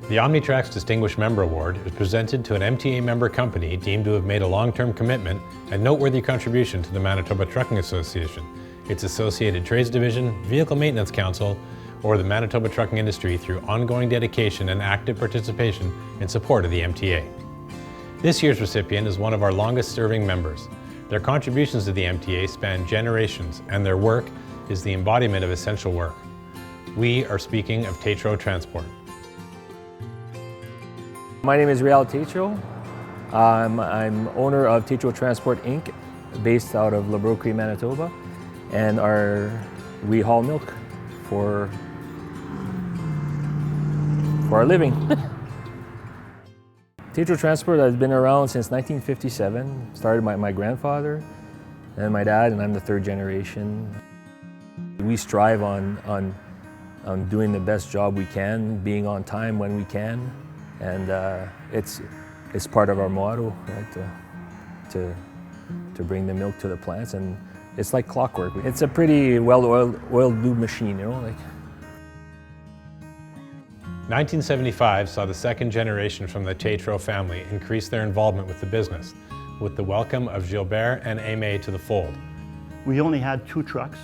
The Omnitrax Distinguished Member Award is presented to an MTA member company deemed to have made a long-term commitment and noteworthy contribution to the Manitoba Trucking Association, its associated trades division, Vehicle Maintenance Council, or the Manitoba trucking industry through ongoing dedication and active participation in support of the MTA. This year's recipient is one of our longest-serving members. Their contributions to the MTA span generations, and their work is the embodiment of essential work. We are speaking of Tétrault Transport. My name is Tétrault. I'm owner of Tétrault Transport Inc., based out of Labroquie, Manitoba, and we haul milk for our living. Tétrault Transport has been around since 1957. Started by my grandfather and my dad, and I'm the third generation. We strive on doing the best job we can, being on time when we can. And it's part of our motto, right? To bring the milk to the plants, and it's like clockwork. It's a pretty well-oiled lube machine, you know. 1975 saw the second generation from the Tetro family increase their involvement with the business, with the welcome of Gilbert and Aimé to the fold. We only had 2 trucks,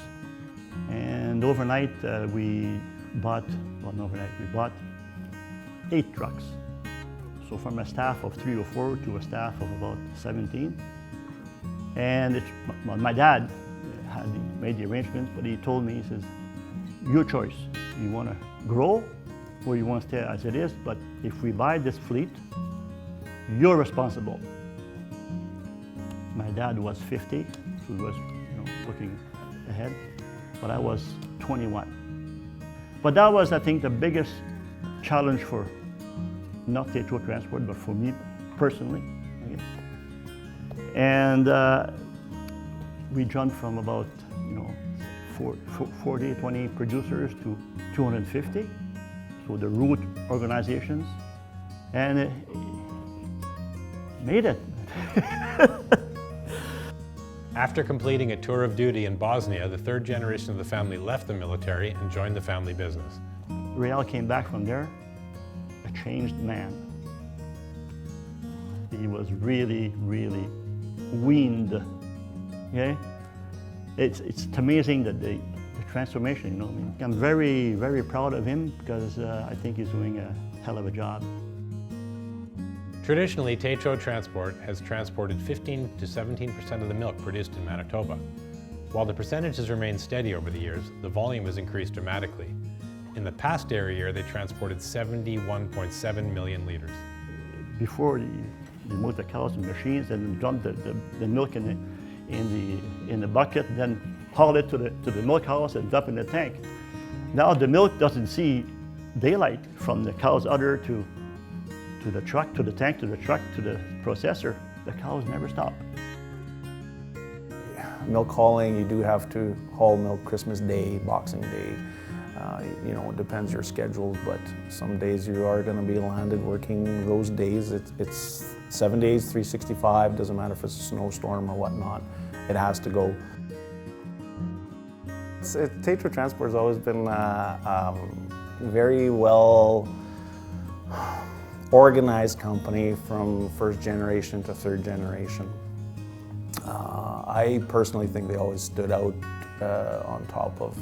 and overnight we bought 8 trucks. So from a staff of 3 or 4 to a staff of about 17. And my dad had made the arrangements, but he told me, he says, your choice. You want to grow or you want to stay as it is, but if we buy this fleet, you're responsible. My dad was 50, so he was looking ahead, but I was 21. But that was, I think, the biggest challenge for not Tetro Transport, but for me personally. Okay. And we jumped from about 20 producers to 250, so the route organizations, and it made it. After completing a tour of duty in Bosnia, the third generation of the family left the military and joined the family business. Réal came back from there a changed man. He was really, really weaned. Okay? It's amazing that the transformation, I'm very, very proud of him because I think he's doing a hell of a job. Traditionally, Tétrault Transport has transported 15 to 17% of the milk produced in Manitoba. While the percentage has remained steady over the years, the volume has increased dramatically. In the past dairy year, they transported 71.7 million litres. Before they moved the cows in machines and dumped the milk in the bucket, then haul it to the milk house and dump in the tank. Now the milk doesn't see daylight from the cow's udder to the truck, to the tank, to the truck, to the processor. The cows never stop. Milk hauling, you do have to haul milk Christmas Day, Boxing Day. It depends your schedule, but some days you are going to be landed working those days. It's 7 days, 365, doesn't matter if it's a snowstorm or whatnot. It has to go. Tetro Transport has always been very well organized company from first generation to third generation. I personally think they always stood out on top of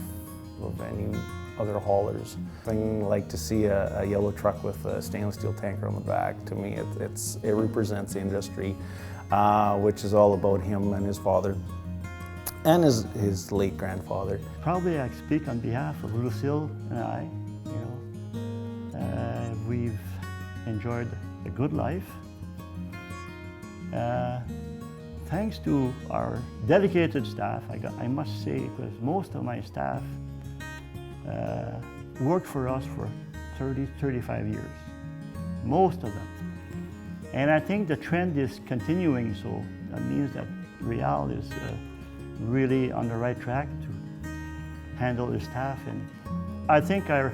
any other haulers. I like to see a yellow truck with a stainless steel tanker on the back. To me, it represents the industry, which is all about him and his father and his late grandfather. Probably I speak on behalf of Lucille and I. We've enjoyed a good life. Thanks to our dedicated staff, I must say, because most of my staff worked for us for 30, 35 years, most of them. And I think the trend is continuing, so that means that Réal is really on the right track to handle his staff. And I think our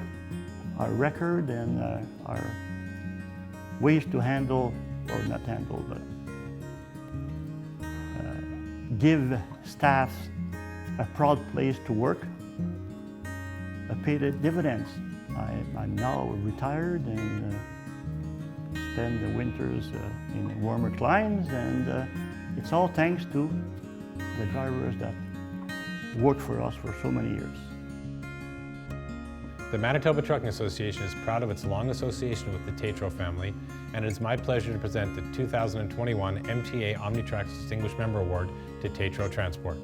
record and our ways to handle, or not handle, but give staff a proud place to work, paid dividends. I'm now retired and spend the winters in warmer climes, and it's all thanks to the drivers that worked for us for so many years. The Manitoba Trucking Association is proud of its long association with the Tétrault family, and it is my pleasure to present the 2021 MTA-Omnitracs Distinguished Member Award to Tetro Transport.